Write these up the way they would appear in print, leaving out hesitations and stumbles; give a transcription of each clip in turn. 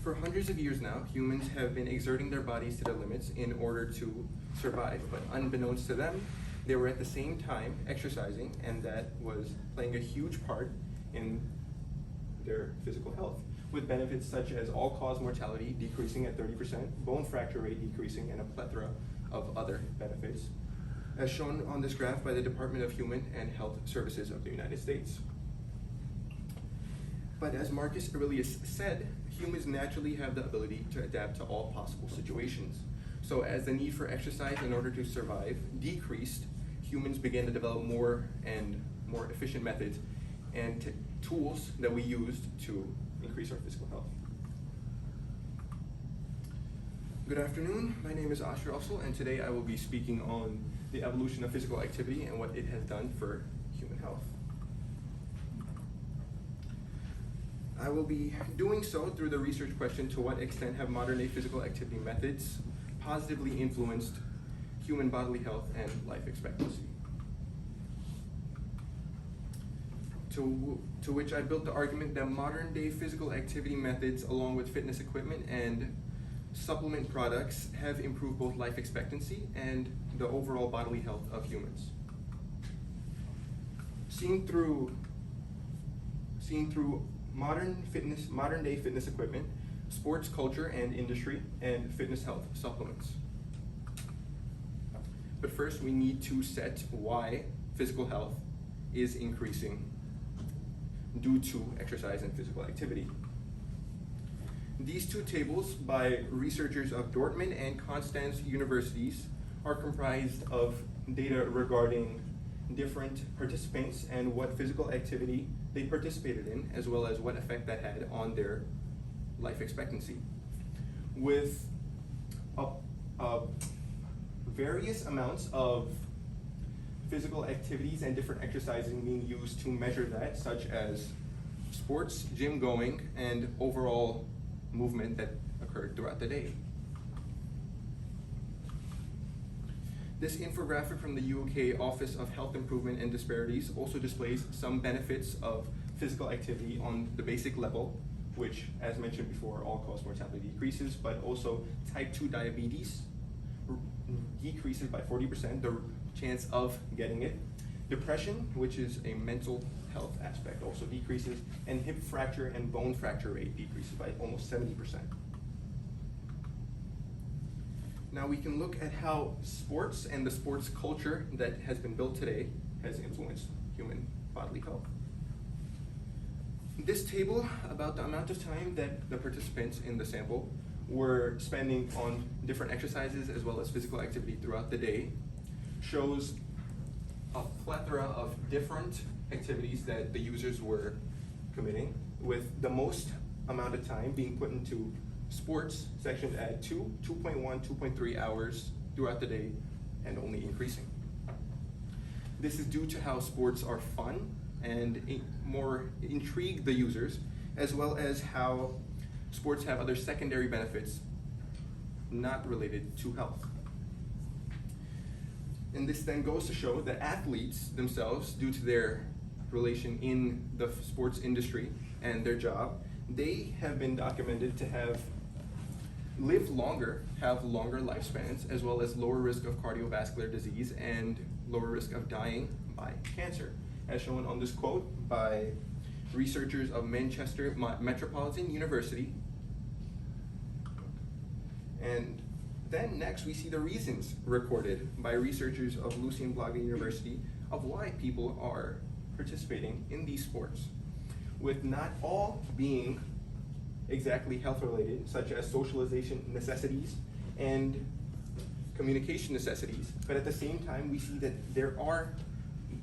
For hundreds of years now, humans have been exerting their bodies to the limits in order to survive, but unbeknownst to them, they were at the same time exercising, and that was playing a huge part in their physical health, with benefits such as all-cause mortality decreasing at 30%, bone fracture rate decreasing, and a plethora of other benefits, as shown on this graph by the Department of Human and Health Services of the United States. But as Marcus Aurelius said, humans naturally have the ability to adapt to all possible situations. So as the need for exercise in order to survive decreased, humans began to develop more and more efficient methods and tools that we used to increase our physical health. Good afternoon, my name is Asher Russell, and today I will be speaking on the evolution of physical activity and what it has done for human health. I will be doing so through the research question, to what extent have modern day physical activity methods positively influenced human bodily health and life expectancy? To which I built the argument that modern day physical activity methods, along with fitness equipment and supplement products, have improved both life expectancy and the overall bodily health of humans. Seen through modern day fitness equipment, sports culture and industry, and fitness health supplements. But first, we need to set why physical health is increasing due to exercise and physical activity. These two tables by researchers of Dortmund and Konstanz universities are comprised of data regarding different participants and what physical activity they participated in, as well as what effect that had on their life expectancy. With various amounts of physical activities and different exercising being used to measure that, such as sports, gym going, and overall movement that occurred throughout the day. This infographic from the UK Office of Health Improvement and Disparities also displays some benefits of physical activity on the basic level, which, as mentioned before, all-cause mortality decreases, but also type 2 diabetes decreases by 40%, the chance of getting it. Depression, which is a mental health aspect, also decreases, and hip fracture and bone fracture rate decreases by almost 70%. Now we can look at how sports and the sports culture that has been built today has influenced human bodily health. This table about the amount of time that the participants in the sample were spending on different exercises as well as physical activity throughout the day shows a plethora of different activities that the users were committing, with the most amount of time being put into sports sectioned at 2.1, 2.3 hours throughout the day, and only increasing. This is due to how sports are fun and more intrigue the users, as well as how sports have other secondary benefits not related to health. And this then goes to show that athletes themselves, due to their relation in the sports industry and their job, they have been documented to have lived longer, have longer lifespans, as well as lower risk of cardiovascular disease and lower risk of dying by cancer, as shown on this quote by researchers of Manchester Metropolitan University. And then next we see the reasons recorded by researchers of Lucien Blaga University of why people are participating in these sports, with not all being exactly health related, such as socialization necessities and communication necessities. But at the same time, we see that there are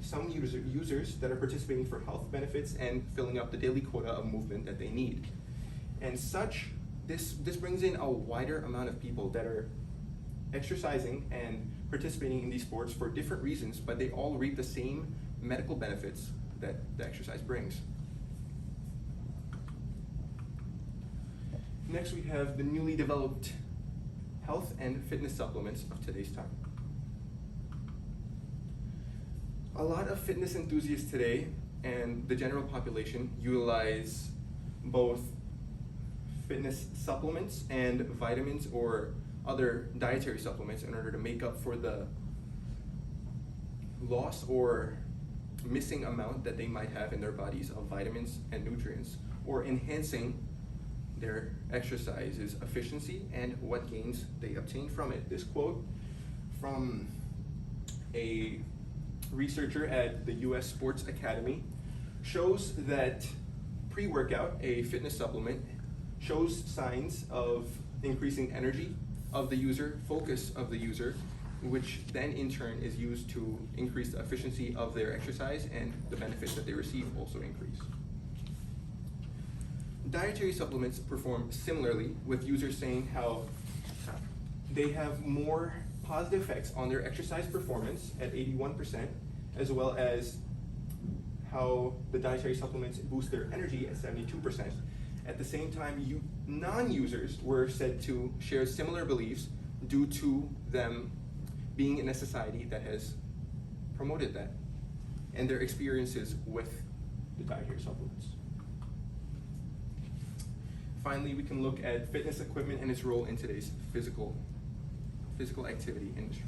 some users that are participating for health benefits and filling up the daily quota of movement that they need. And this brings in a wider amount of people that are exercising and participating in these sports for different reasons, but they all reap the same medical benefits that the exercise brings. Next, we have the newly developed health and fitness supplements of today's time. A lot of fitness enthusiasts today and the general population utilize both fitness supplements and vitamins or other dietary supplements in order to make up for the loss or missing amount that they might have in their bodies of vitamins and nutrients, or enhancing their exercise's efficiency and what gains they obtain from it. This quote from a researcher at the US Sports Academy shows that pre-workout, a fitness supplement, shows signs of increasing energy of the user, focus of the user, which then in turn is used to increase the efficiency of their exercise, and the benefits that they receive also increase. Dietary supplements perform similarly, with users saying how they have more positive effects on their exercise performance at 81%, as well as how the dietary supplements boost their energy at 72%. At the same time, non-users were said to share similar beliefs due to them being in a society that has promoted that, and their experiences with the dietary supplements. Finally, we can look at fitness equipment and its role in today's physical activity industry.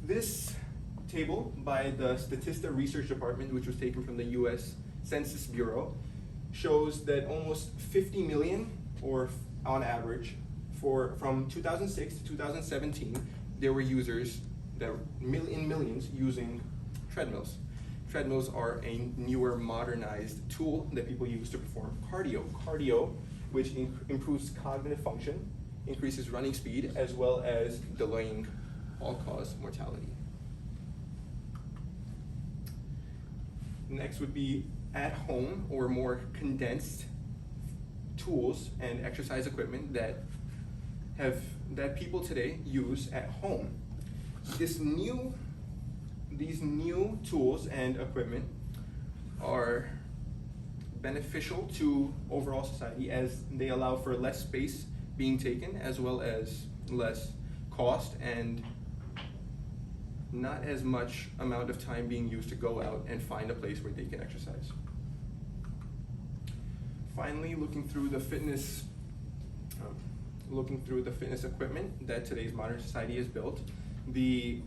This table by the Statista Research Department, which was taken from the US Census Bureau, shows that almost 50 million, or on average, from 2006 to 2017, there were users that were in millions using treadmills. Treadmills are a newer, modernized tool that people use to perform cardio. Cardio, which improves cognitive function, increases running speed, as well as delaying all-cause mortality. Next would be at-home or more condensed tools and exercise equipment that people today use at home. These new tools and equipment are beneficial to overall society, as they allow for less space being taken, as well as less cost and not as much amount of time being used to go out and find a place where they can exercise. Finally, looking through the fitness equipment that today's modern society has built, the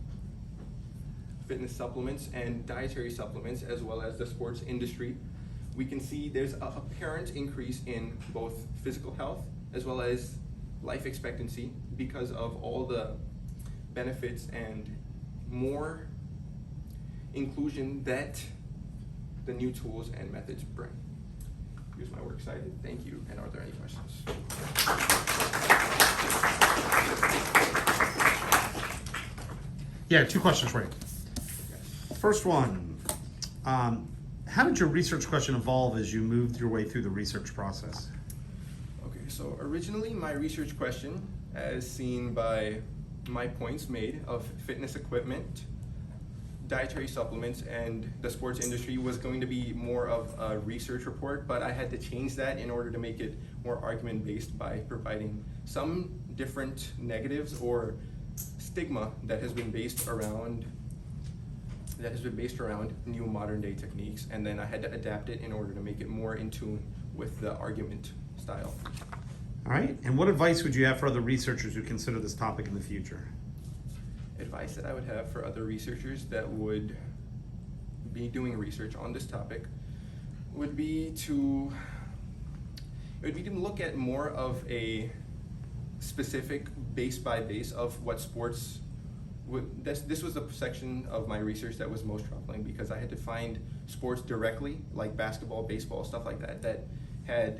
fitness supplements and dietary supplements, as well as the sports industry, we can see there's an apparent increase in both physical health as well as life expectancy because of all the benefits and more inclusion that the new tools and methods bring. Here's my works cited. Thank you. And are there any questions? Yeah, 2 questions for you. First one, how did your research question evolve as you moved your way through the research process? Okay, so originally my research question, as seen by my points made of fitness equipment, dietary supplements, and the sports industry, was going to be more of a research report, but I had to change that in order to make it more argument-based by providing some different negatives or stigma that has been based around new modern day techniques, and then I had to adapt it in order to make it more in tune with the argument style. All right, and what advice would you have for other researchers who consider this topic in the future? Advice that I would have for other researchers that would be doing research on this topic would be to look at more of a specific base by base of what sports would. This was the section of my research that was most troubling, because I had to find sports directly, like basketball, baseball, stuff like that, that had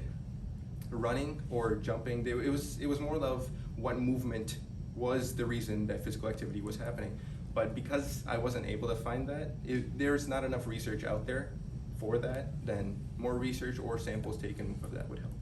running or jumping. It was more of what movement was the reason that physical activity was happening. But because I wasn't able to find that, there's not enough research out there for that, then more research or samples taken of that would help.